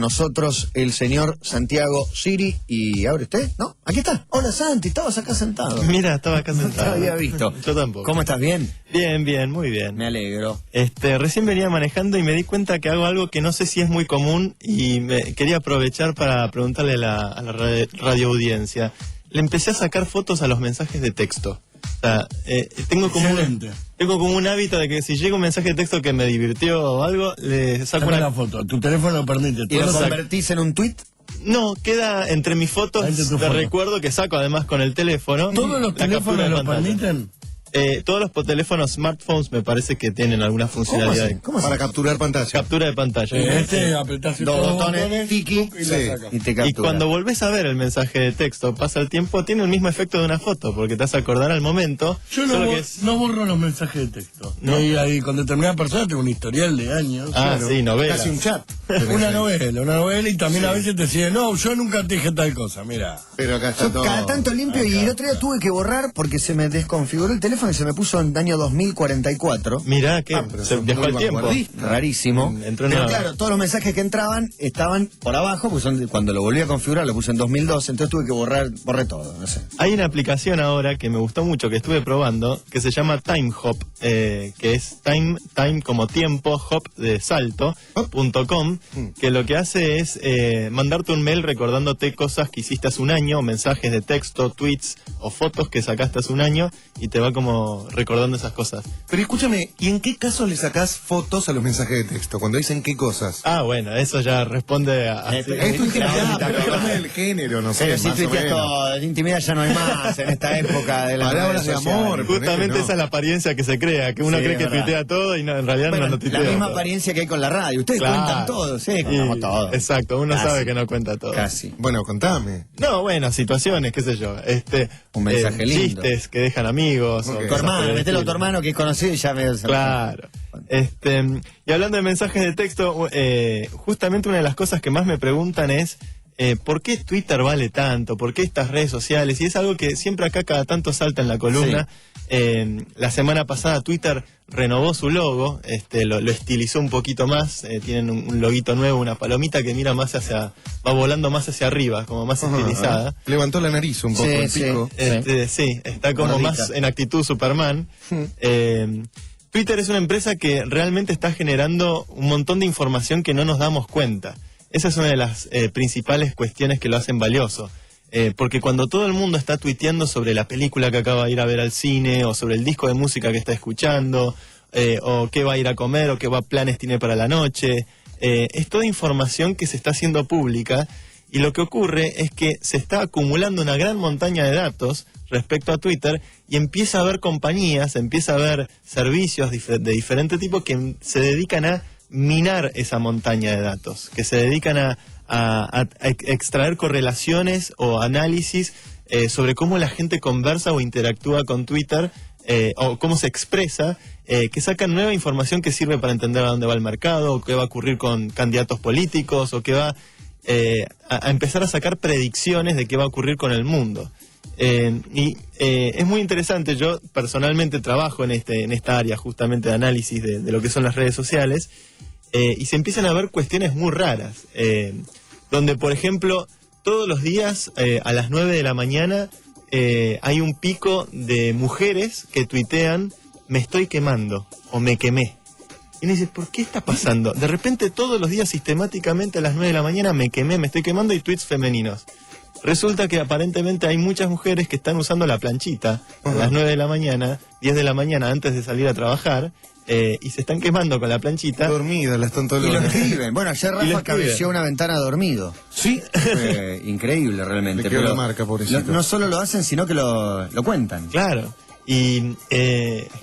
nosotros el señor Santiago Siri. ¿Y abre usted? ¿No? Aquí está. Hola Santi, estabas acá sentado. Mira, estaba acá sentado. No te había visto. Yo tampoco. ¿Cómo estás? ¿Bien? Bien, bien, muy bien. Me alegro. Recién venía manejando y me di cuenta que hago algo que no sé si es muy común y quería aprovechar para preguntarle a la radio audiencia. Le empecé a sacar fotos a los mensajes de texto. O sea, tengo como un hábito de que si llega un mensaje de texto que me divirtió o algo, le saco una foto. Tu teléfono lo permite. ¿Y lo convertís en un tweet? No, queda entre mis fotos de recuerdo que saco además con el teléfono. ¿Todos los teléfonos lo permiten? Todos los teléfonos smartphones me parece que tienen alguna funcionalidad. ¿Cómo para capturar pantalla. Captura de pantalla. Apretás dos botones, tiki, y te captura. Y cuando volvés a ver el mensaje de texto, pasa el tiempo, tiene el mismo efecto de una foto, porque te vas a acordar al momento. Yo no borro los mensajes de texto. ¿No? Y ahí con determinada persona tengo un historial de años. Ah, claro. Sí, novela. Casi un chat. Una novela y también a veces te deciden, no, yo nunca te dije tal cosa, mira. Pero acá está todo. Cada tanto limpio acá. Y el otro día tuve que borrar porque se me desconfiguró el teléfono y se me puso en año 2044. Mirá, que se viajó el tiempo. Rarísimo. Pero claro, todos los mensajes que entraban estaban por abajo, pues cuando lo volví a configurar lo puse en 2012, entonces tuve que borré todo, no sé. Hay una aplicación ahora que me gustó mucho, que estuve probando, que se llama TimeHop, que es time como tiempo, hop de salto.com, que lo que hace es mandarte un mail recordándote cosas que hiciste hace un año, mensajes de texto, tweets o fotos que sacaste hace un año y te va como recordando esas cosas. Pero escúchame, ¿y en qué casos le sacás fotos a los mensajes de texto? Cuando dicen qué cosas. Ah, bueno, eso ya responde a... Es tu intimidad, pero del género, no sé. Pero si tuiteas todo, de intimidad ya no hay más en esta época de las palabras de amor. Justamente esa es la apariencia que se crea, que uno cree que tuitea todo y no, en realidad no tuitea. La misma apariencia que hay con la radio. Ustedes cuentan todo, sí, contamos todo. Exacto, uno sabe que no cuenta todo. Casi. Bueno, contame. No, bueno, situaciones, qué sé yo. Un mensaje lindo. Chistes que dejan amigos. Okay. Tu hermano, metelo a tu hermano que es conocido y ya veo. Claro. Y hablando de mensajes de texto, justamente una de las cosas que más me preguntan es ¿por qué Twitter vale tanto? ¿Por qué estas redes sociales? Y es algo que siempre acá cada tanto salta en la columna. Sí. La semana pasada Twitter renovó su logo, lo estilizó un poquito más, tienen un loguito nuevo, una palomita que mira más va volando más hacia arriba, como más estilizada. Levantó la nariz un poco, el pico. Sí, está como más en actitud Superman. Twitter es una empresa que realmente está generando un montón de información que no nos damos cuenta. Esa es una de las principales cuestiones que lo hacen valioso. Porque cuando todo el mundo está tuiteando sobre la película que acaba de ir a ver al cine, o sobre el disco de música que está escuchando, o qué va a ir a comer, o qué planes tiene para la noche, es toda información que se está haciendo pública, y lo que ocurre es que se está acumulando una gran montaña de datos respecto a Twitter, y empieza a haber compañías, empieza a haber servicios de diferente tipo que se dedican a minar esa montaña de datos, que se dedican a extraer correlaciones o análisis sobre cómo la gente conversa o interactúa con Twitter, o cómo se expresa, que sacan nueva información que sirve para entender a dónde va el mercado, o qué va a ocurrir con candidatos políticos, o que va a empezar a sacar predicciones de qué va a ocurrir con el mundo. Es muy interesante. Yo personalmente trabajo en esta área justamente de análisis de lo que son las redes sociales, y se empiezan a ver cuestiones muy raras, donde por ejemplo todos los días a las 9 de la mañana hay un pico de mujeres que tuitean "me estoy quemando" o "me quemé". Y uno dice, ¿por qué está pasando? De repente todos los días sistemáticamente a las 9 de la mañana "me quemé", "me estoy quemando" y tweets femeninos. Resulta que aparentemente hay muchas mujeres que están usando la planchita a las 9 de la mañana, 10 de la mañana antes de salir a trabajar, y se están quemando con la planchita. Dormidas, las están todas. Y lo escriben. Bueno, ayer Rafa cabeció una ventana dormido. Sí. Increíble realmente. Pero la marca, pobrecito. No solo lo hacen, sino que lo cuentan. Claro. Y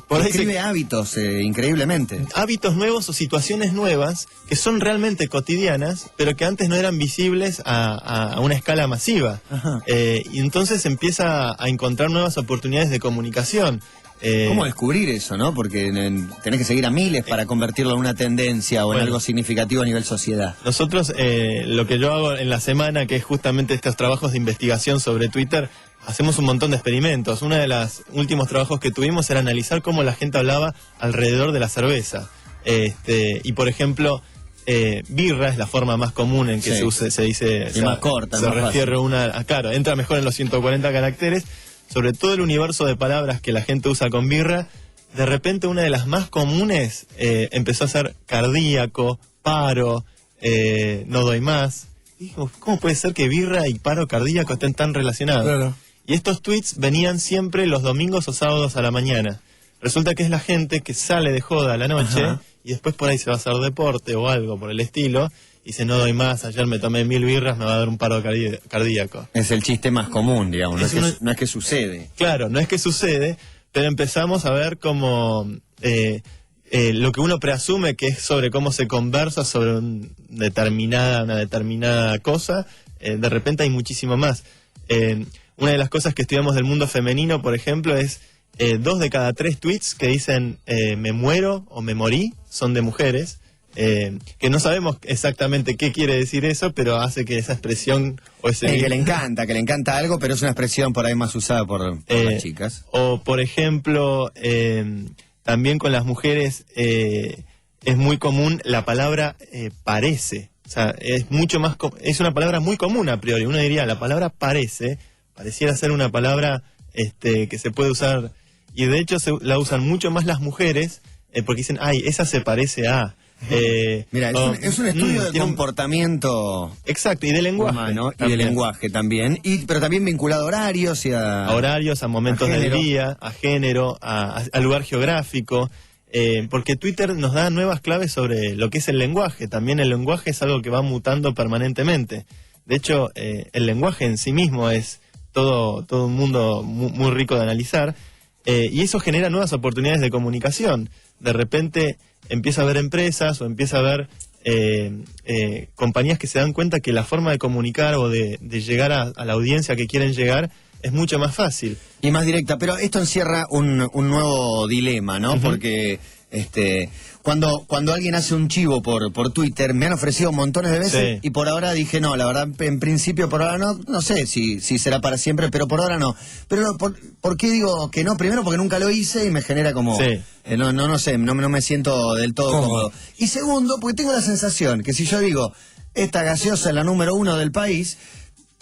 por escribe hábitos, increíblemente. Hábitos nuevos o situaciones nuevas que son realmente cotidianas, pero que antes no eran visibles a una escala masiva. Y entonces empieza a encontrar nuevas oportunidades de comunicación. ¿Cómo descubrir eso, no? Porque tenés que seguir a miles para convertirlo en una tendencia o en algo significativo a nivel sociedad. Nosotros, lo que yo hago en la semana, que es justamente estos trabajos de investigación sobre Twitter, hacemos un montón de experimentos. Uno de los últimos trabajos que tuvimos era analizar cómo la gente hablaba alrededor de la cerveza. Y por ejemplo, birra es la forma más común en que Sí. se dice, Y más corta, se más refiere claro, entra mejor en los 140 caracteres, sobre todo el universo de palabras que la gente usa con birra. De repente una de las más comunes empezó a ser cardíaco, paro, no doy más. Digo, ¿cómo puede ser que birra y paro cardíaco estén tan relacionados? Claro. Y estos tweets venían siempre los domingos o sábados a la mañana. Resulta que es la gente que sale de joda a la noche y después por ahí se va a hacer deporte o algo por el estilo y dice, no doy más, ayer me tomé 1000 birras, me va a dar un paro cardíaco. Es el chiste más común, digamos, no es que sucede. Claro, no es que sucede, pero empezamos a ver como lo que uno preasume que es sobre cómo se conversa sobre una determinada cosa, de repente hay muchísimo más. Una de las cosas que estudiamos del mundo femenino, por ejemplo, es 2 de cada 3 tweets que dicen me muero o me morí son de mujeres, que no sabemos exactamente qué quiere decir eso, pero hace que esa expresión o ese Que le encanta algo, pero es una expresión por ahí más usada por las chicas. O por ejemplo, también con las mujeres es muy común la palabra parece. O sea, es una palabra muy común a priori. Uno diría, la palabra pareciera ser una palabra que se puede usar, y de hecho la usan mucho más las mujeres, porque dicen, ay, esa se parece a... Mira, es un estudio de comportamiento. Exacto, y de lenguaje. Humano, y de lenguaje también. Pero también vinculado a horarios y a horarios, a momentos a del género. día, a género, a lugar geográfico. Porque Twitter nos da nuevas claves sobre lo que es el lenguaje. También el lenguaje es algo que va mutando permanentemente. De hecho, el lenguaje en sí mismo es todo un mundo muy rico de analizar. Y eso genera nuevas oportunidades de comunicación. De repente empieza a haber empresas o empieza a haber compañías que se dan cuenta que la forma de comunicar o de llegar a la audiencia que quieren llegar es mucho más fácil. y más directa. Pero esto encierra un nuevo dilema, ¿no? Porque cuando alguien hace un chivo por Twitter, me han ofrecido montones de veces, Sí. y por ahora dije no, la verdad, en principio por ahora no sé si será para siempre, pero por ahora no. Pero ¿por qué digo que no? Primero porque nunca lo hice y me genera como... Sí. No sé, no me siento del todo cómodo. Y segundo, porque tengo la sensación que si yo digo, esta gaseosa es la número 1 del país,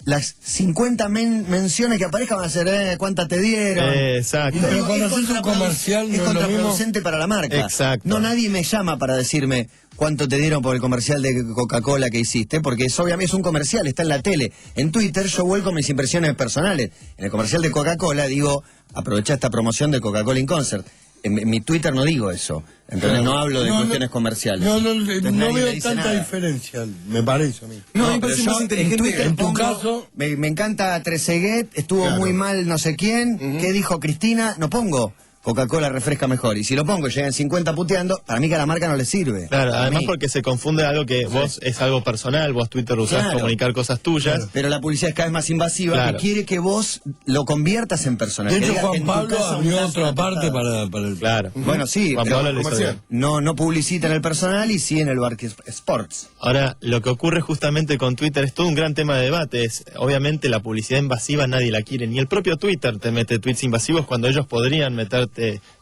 las 50 menciones que aparezcan van a ser, ¿cuántas te dieron? Exacto. Pero Es cuando haces un contraproducente- comercial, ¿no es es lo contraproducente para la marca. Exacto. No, nadie me llama para decirme cuánto te dieron por el comercial de Coca-Cola que hiciste, porque obviamente es un comercial, está en la tele. En Twitter yo vuelco mis impresiones personales. En el comercial de Coca-Cola digo, aprovecha esta promoción de Coca-Cola in Concert. En mi Twitter no digo eso. Entonces no hablo de cuestiones comerciales. Entonces No nadie me veo dice tanta nada. diferencia, me parece a mí. No, me pero parece yo más inteligente. en Twitter En tu pongo, caso- me encanta Trezeguet, estuvo Claro. muy mal no sé quién, ¿qué dijo Cristina? No pongo Coca-Cola refresca mejor. Y si lo pongo y llegan 50 puteando, para mí que a la marca no le sirve. Claro, Para además mí. porque se confunde algo que vos es algo personal, vos Twitter usás Claro. comunicar cosas tuyas. Pero la publicidad es cada vez más invasiva, Claro. que quiere que vos lo conviertas en personal. De Que hecho, diga, Juan en tu Pablo casa abrió un otra lazo parte atado. para el... Claro. Bueno, sí, Juan pero Pablo lo hizo comercial. bien. no publicita en el personal y sí en el Barque Sports. Ahora, lo que ocurre justamente con Twitter es todo un gran tema de debate. Obviamente la publicidad invasiva nadie la quiere. Ni el propio Twitter te mete tweets invasivos cuando ellos podrían meterte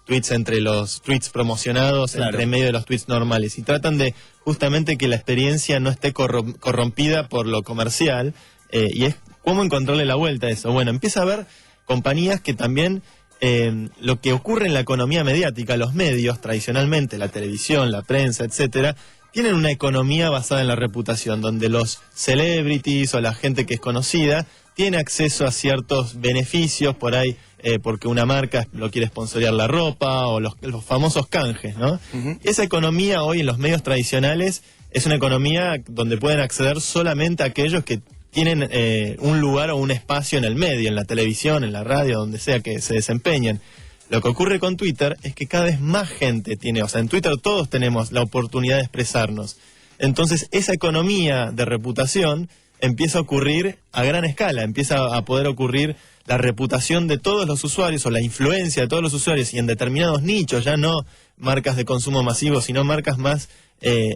tweets entre los tweets promocionados, Claro. entre medio de los tweets normales. Y tratan de justamente que la experiencia no esté corrompida por lo comercial. Y es cómo encontrarle la vuelta a eso. Bueno, empieza a haber compañías que también... lo que ocurre en la economía mediática, los medios tradicionalmente, la televisión, la prensa, etcétera, tienen una economía basada en la reputación, donde los celebrities o la gente que es conocida tiene acceso a ciertos beneficios por ahí, porque una marca lo quiere sponsorear la ropa o los famosos canjes, ¿no? Esa economía hoy en los medios tradicionales es una economía donde pueden acceder solamente aquellos que tienen un lugar o un espacio en el medio, en la televisión, en la radio, donde sea que se desempeñen. Lo que ocurre con Twitter es que cada vez más gente tiene, o sea, en Twitter todos tenemos la oportunidad de expresarnos. Entonces, esa economía de reputación empieza a ocurrir a gran escala, empieza a poder ocurrir la reputación de todos los usuarios o la influencia de todos los usuarios y en determinados nichos, ya no marcas de consumo masivo, sino marcas más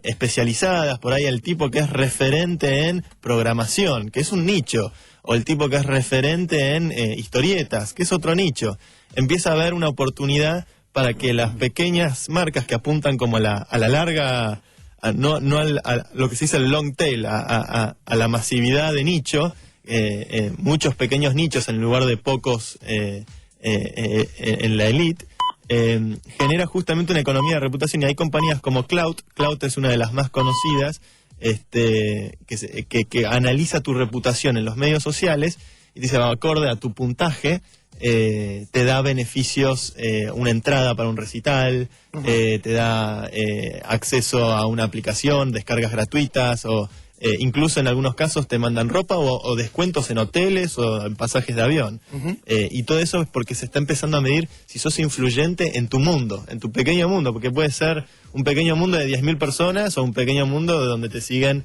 especializadas, por ahí el tipo que es referente en programación, que es un nicho, o el tipo que es referente en historietas, que es otro nicho. Empieza a haber una oportunidad para que las pequeñas marcas que apuntan como a la larga a lo que se dice el long tail, a la masividad de nicho, muchos pequeños nichos en lugar de pocos en la elite, genera justamente una economía de reputación. Y hay compañías como Cloud es una de las más conocidas, que analiza tu reputación en los medios sociales y dice, acorde a tu puntaje, te da beneficios, una entrada para un recital, te da acceso a una aplicación, descargas gratuitas, o incluso en algunos casos te mandan ropa o descuentos en hoteles o en pasajes de avión. Y todo eso es porque se está empezando a medir si sos influyente en tu mundo, en tu pequeño mundo, porque puede ser un pequeño mundo de 10.000 personas o un pequeño mundo de donde te siguen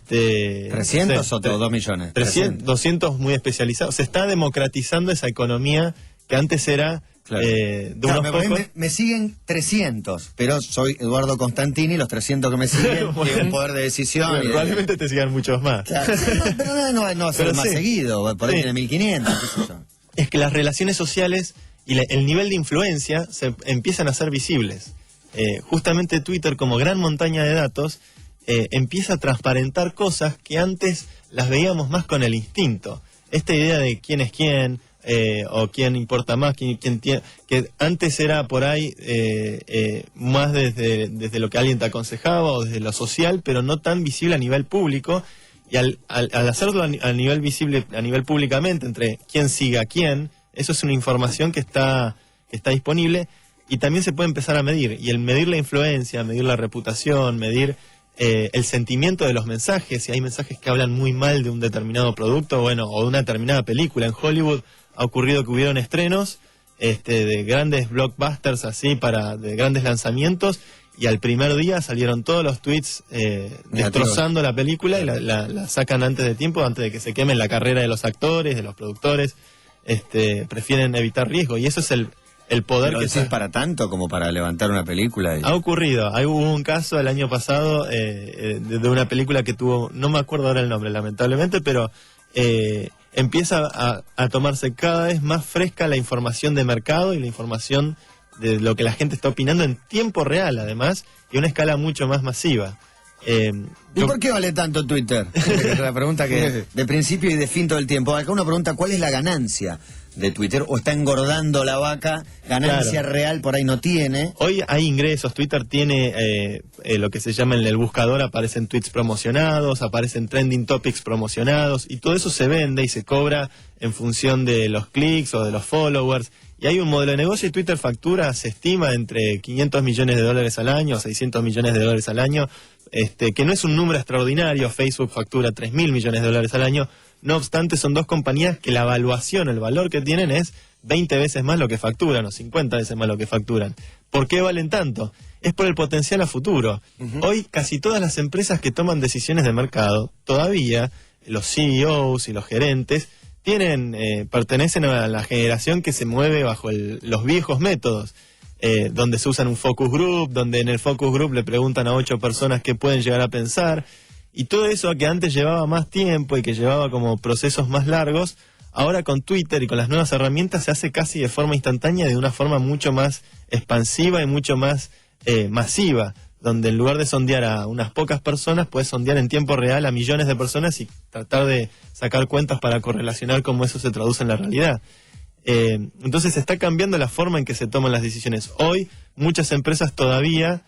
300 no sé, o 2 millones. 200 muy especializados. Se está democratizando esa economía que antes era de unos pocos. Me siguen 300, pero soy Eduardo Constantini, los 300 que me siguen tienen un poder de decisión. Bueno, probablemente te sigan muchos más. Claro, pero no hacer más seguido, por ahí tiene 1500, qué sé yo. Es que las relaciones sociales y el nivel de influencia se empiezan a ser visibles. Justamente Twitter, como gran montaña de datos, empieza a transparentar cosas que antes las veíamos más con el instinto. Esta idea de quién es quién, o quién importa más, quién tiene, que antes era por ahí más desde lo que alguien te aconsejaba o desde lo social, pero no tan visible a nivel público. Y al hacerlo a nivel visible, a nivel públicamente, entre quién sigue a quién, eso es una información que está disponible y también se puede empezar a medir. Y el medir la influencia, medir la reputación, medir el sentimiento de los mensajes, si hay mensajes que hablan muy mal de un determinado producto, o de una determinada película. En Hollywood ha ocurrido que hubieron estrenos de grandes blockbusters así, de grandes lanzamientos, y al primer día salieron todos los tweets destrozando la película y la sacan antes de tiempo, antes de que se quemen la carrera de los actores, de los productores. Prefieren evitar riesgo, y eso es el poder. ¿Pero que es para tanto como para levantar una película? Ha ocurrido. Hubo un caso el año pasado de una película que tuvo, no me acuerdo ahora el nombre lamentablemente, pero empieza a tomarse cada vez más fresca la información de mercado y la información de lo que la gente está opinando en tiempo real, además, y a una escala mucho más masiva. ¿Y por qué vale tanto Twitter? Es la pregunta que de principio y de fin todo el tiempo. Acá uno pregunta, ¿cuál es la ganancia de Twitter? ¿O está engordando la vaca? Ganancia real por ahí no tiene. Hoy hay ingresos. Twitter tiene lo que se llama en el buscador, aparecen tweets promocionados, aparecen trending topics promocionados, y todo eso se vende y se cobra en función de los clics o de los followers. Y hay un modelo de negocio y Twitter factura, se estima, entre $500 millones al año, $600 millones al año, que no es un número extraordinario. Facebook factura $3.000 millones al año. No obstante, son dos compañías que la evaluación, el valor que tienen es 20 veces más lo que facturan, o 50 veces más lo que facturan. ¿Por qué valen tanto? Es por el potencial a futuro. Hoy casi todas las empresas que toman decisiones de mercado, todavía los CEOs y los gerentes, pertenecen a la generación que se mueve bajo los viejos métodos, donde se usan un focus group, donde en el focus group le preguntan a 8 personas qué pueden llegar a pensar, y todo eso que antes llevaba más tiempo y que llevaba como procesos más largos, ahora con Twitter y con las nuevas herramientas se hace casi de forma instantánea, de una forma mucho más expansiva y mucho más masiva, donde en lugar de sondear a unas pocas personas, puedes sondear en tiempo real a millones de personas y tratar de sacar cuentas para correlacionar cómo eso se traduce en la realidad. Entonces está cambiando la forma en que se toman las decisiones. Hoy muchas empresas todavía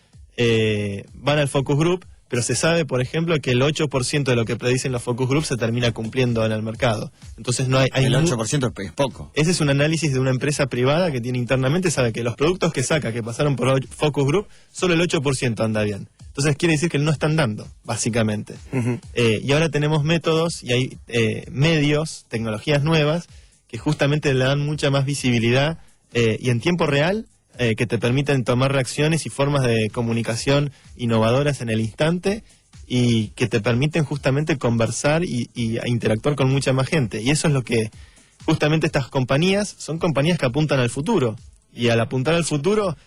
van al focus group, pero se sabe, por ejemplo, que el 8% de lo que predicen los focus groups se termina cumpliendo en el mercado. Entonces no hay el 8% es poco. Ese es un análisis de una empresa privada que tiene internamente, sabe que los productos que saca, que pasaron por focus group, solo el 8% anda bien. Entonces quiere decir que no están dando, básicamente. Y ahora tenemos métodos y hay medios, tecnologías nuevas, que justamente le dan mucha más visibilidad y en tiempo real, que te permiten tomar reacciones y formas de comunicación innovadoras en el instante, y que te permiten justamente conversar y interactuar con mucha más gente. Y eso es lo que justamente estas compañías, son compañías que apuntan al futuro. Y al apuntar al futuro,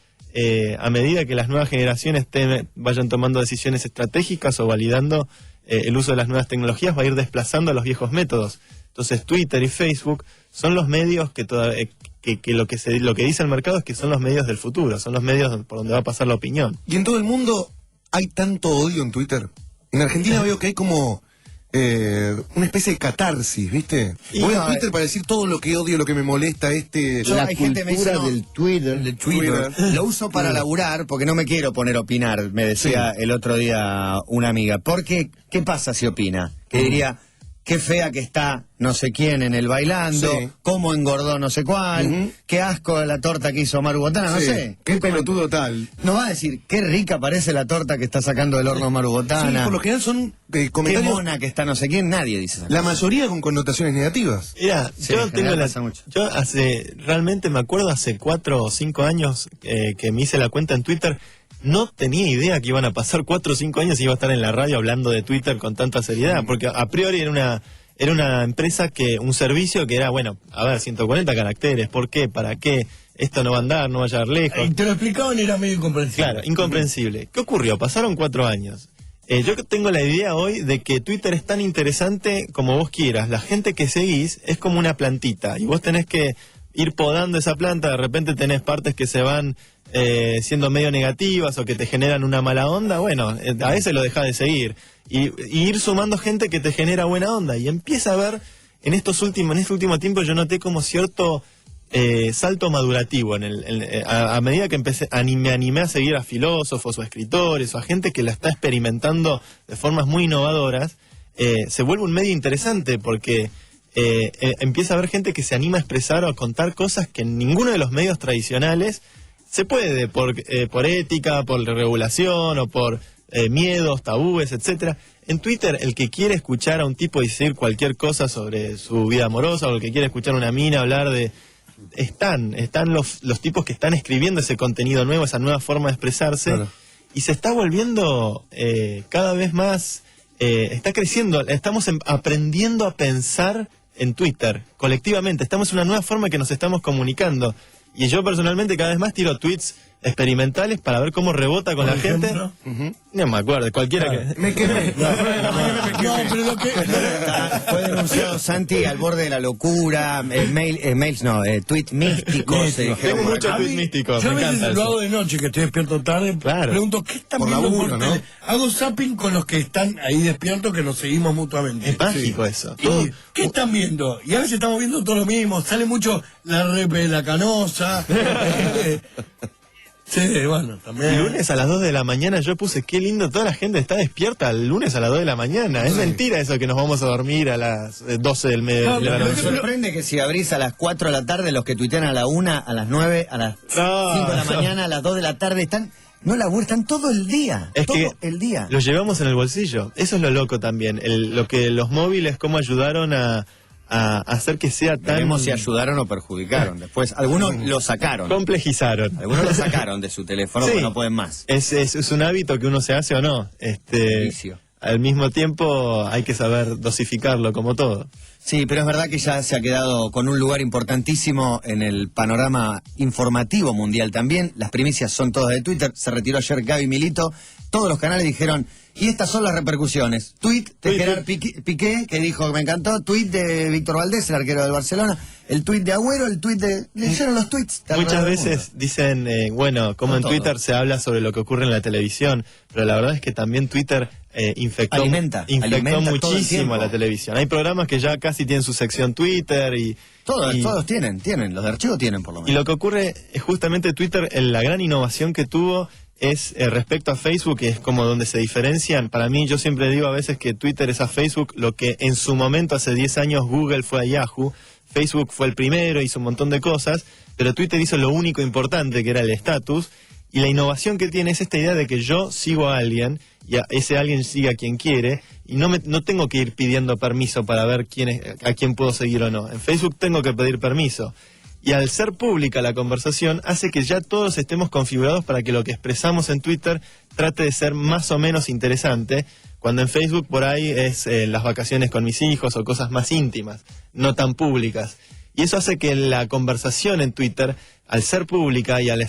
a medida que las nuevas generaciones vayan tomando decisiones estratégicas o validando el uso de las nuevas tecnologías, va a ir desplazando a los viejos métodos. Entonces Twitter y Facebook son los medios que lo que dice el mercado es que son los medios del futuro, son los medios por donde va a pasar la opinión. Y en todo el mundo hay tanto odio en Twitter? En Argentina veo que hay como una especie de catarsis, ¿viste? Voy a Twitter para decir todo lo que odio, lo que me molesta, La Hay cultura gente me dice, no, del Twitter. Lo uso para laburar porque no me quiero poner a opinar, me decía el otro día una amiga. Porque, ¿qué pasa si opina? Que diría, qué fea que está no sé quién en el bailando, cómo engordó no sé cuál, qué asco la torta que hizo Maru Botana, no sé. Qué pelotudo tal. Nos va a decir, qué rica parece la torta que está sacando del horno Maru Botana. Sí, por lo general son Qué comentarios, mona que está no sé quién, nadie dice eso. la mayoría con connotaciones negativas. Mira, Sí, yo en tengo general pasa mucho. yo realmente me acuerdo hace 4 o 5 años que me hice la cuenta en Twitter. No tenía idea que iban a pasar 4 o 5 años y iba a estar en la radio hablando de Twitter con tanta seriedad, porque a priori era una empresa un servicio que era, bueno, a ver, 140 caracteres, ¿por qué? ¿Para qué? Esto no va a andar, no va a llegar lejos. Y te lo explicaban y era medio incomprensible. Claro, incomprensible. ¿Qué ocurrió? Pasaron 4 años. Yo tengo la idea hoy de que Twitter es tan interesante como vos quieras. La gente que seguís es como una plantita y vos tenés que ir podando esa planta. De repente tenés partes que se van siendo medio negativas o que te generan una mala onda. Bueno, a veces lo dejás de seguir. Y ir sumando gente que te genera buena onda. Y empieza a ver, en este último tiempo yo noté como cierto salto madurativo a medida que me animé a seguir a filósofos o a escritores o a gente que la está experimentando de formas muy innovadoras. Se vuelve un medio interesante porque empieza a haber gente que se anima a expresar o a contar cosas que en ninguno de los medios tradicionales se puede, por ética, por regulación o por miedos, tabúes, etcétera. En Twitter, el que quiere escuchar a un tipo decir cualquier cosa sobre su vida amorosa o el que quiere escuchar a una mina hablar de... Están los tipos que están escribiendo ese contenido nuevo, esa nueva forma de expresarse, claro. Y se está volviendo cada vez más, está creciendo, estamos aprendiendo a pensar en Twitter, colectivamente, estamos en una nueva forma que nos estamos comunicando, y yo personalmente cada vez más tiro tweets experimentales para ver cómo rebota con la gente. No me acuerdo, cualquiera que... Me quemé. Pero lo que... Fue denunciado Santi al borde de la locura, tweets místicos. Tengo muchos tweets místicos, Yo me a veces encanta lo eso. hago de noche, que estoy despierto tarde, Claro. pregunto, ¿qué están Por viendo laburo, por ¿no? tele? Hago zapping con los que están ahí despiertos, que nos seguimos mutuamente. Es mágico eso. ¿Y qué están viendo? Y a veces estamos viendo todo lo mismo. Sale mucho la repe de la canosa. Sí, bueno, también. El lunes a las 2 de la mañana yo puse, qué lindo, toda la gente está despierta el lunes a las 2 de la mañana. Es mentira eso que nos vamos a dormir a las 12 del mediodía. No, Me sorprende que si abrís a las 4 de la tarde, los que tuitean a la 1, a las 9, a las 5 de la mañana, a las 2 de la tarde, están todo el día. Es todo que el día. los llevamos en el bolsillo. Eso es lo loco también. Lo que los móviles, cómo ayudaron a hacer que sea tan... Veremos si ayudaron o perjudicaron. Después, algunos lo sacaron. Complejizaron. Algunos lo sacaron de su teléfono porque no pueden más. Es un hábito que uno se hace o no. Vicio. Al mismo tiempo hay que saber dosificarlo como todo. Sí, pero es verdad que ya se ha quedado con un lugar importantísimo en el panorama informativo mundial también. Las primicias son todas de Twitter. Se retiró ayer Gaby Milito. Todos los canales dijeron, y estas son las repercusiones. Tweet de Gerard Piqué, que dijo, me encantó. Tweet de Víctor Valdés, el arquero del Barcelona. El tweet de Agüero, el tweet de... Leyeron los tweets. Muchas veces dicen, bueno, como en Twitter se habla sobre lo que ocurre en la televisión, pero la verdad es que también Twitter infectó muchísimo a la televisión. Hay programas que ya casi tienen su sección Twitter y... Todos tienen, los de archivo tienen por lo menos. Y lo que ocurre es justamente Twitter, la gran innovación que tuvo es respecto a Facebook, que es como donde se diferencian. Para mí, yo siempre digo a veces que Twitter es a Facebook lo que en su momento, hace 10 años, Google fue a Yahoo. Facebook fue el primero, hizo un montón de cosas, pero Twitter hizo lo único importante, que era el estatus. Y la innovación que tiene es esta idea de que yo sigo a alguien, y ese alguien sigue a quien quiere, y no tengo que ir pidiendo permiso para ver a quién puedo seguir o no. En Facebook tengo que pedir permiso. Y al ser pública la conversación, hace que ya todos estemos configurados para que lo que expresamos en Twitter trate de ser más o menos interesante, cuando en Facebook por ahí es las vacaciones con mis hijos o cosas más íntimas, no tan públicas. Y eso hace que la conversación en Twitter, al ser pública y al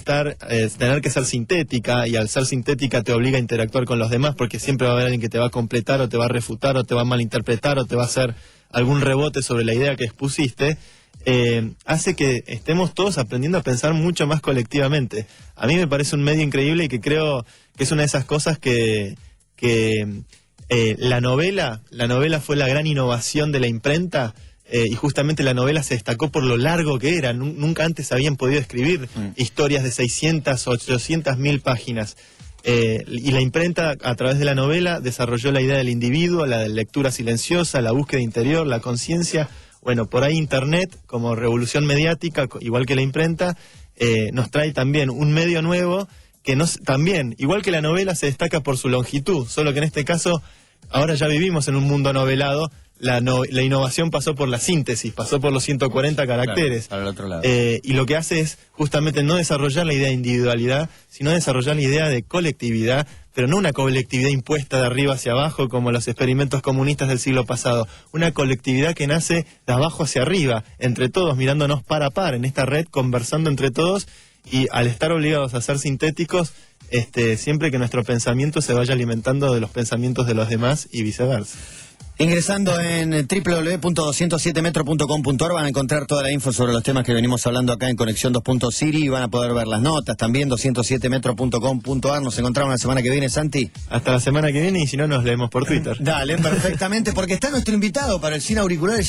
tener que ser sintética, y al ser sintética te obliga a interactuar con los demás, porque siempre va a haber alguien que te va a completar o te va a refutar o te va a malinterpretar o te va a hacer algún rebote sobre la idea que expusiste, hace que estemos todos aprendiendo a pensar mucho más colectivamente. A mí me parece un medio increíble y que creo que es una de esas cosas que la novela fue la gran innovación de la imprenta, y justamente la novela se destacó por lo largo que era. Nunca antes habían podido escribir historias de 600 o 800.000 páginas. Y la imprenta, a través de la novela, desarrolló la idea del individuo, la de lectura silenciosa, la búsqueda interior, la conciencia. Bueno, por ahí Internet, como revolución mediática, igual que la imprenta, nos trae también un medio nuevo que también, igual que la novela, se destaca por su longitud, solo que en este caso, ahora ya vivimos en un mundo novelado. La innovación pasó por la síntesis, pasó por los 140 caracteres. Claro, para el otro lado. Y lo que hace es justamente no desarrollar la idea de individualidad, sino desarrollar la idea de colectividad, pero no una colectividad impuesta de arriba hacia abajo como los experimentos comunistas del siglo pasado. Una colectividad que nace de abajo hacia arriba, entre todos, mirándonos par a par en esta red, conversando entre todos, y al estar obligados a ser sintéticos, siempre que nuestro pensamiento se vaya alimentando de los pensamientos de los demás y viceversa. Ingresando en www.207metro.com.ar van a encontrar toda la info sobre los temas que venimos hablando acá en Conexión 2.Siri, y van a poder ver las notas también, 207metro.com.ar. Nos encontramos la semana que viene, Santi. Hasta la semana que viene, y si no, nos leemos por Twitter. Dale, perfectamente, porque está nuestro invitado para el Sin Auriculares.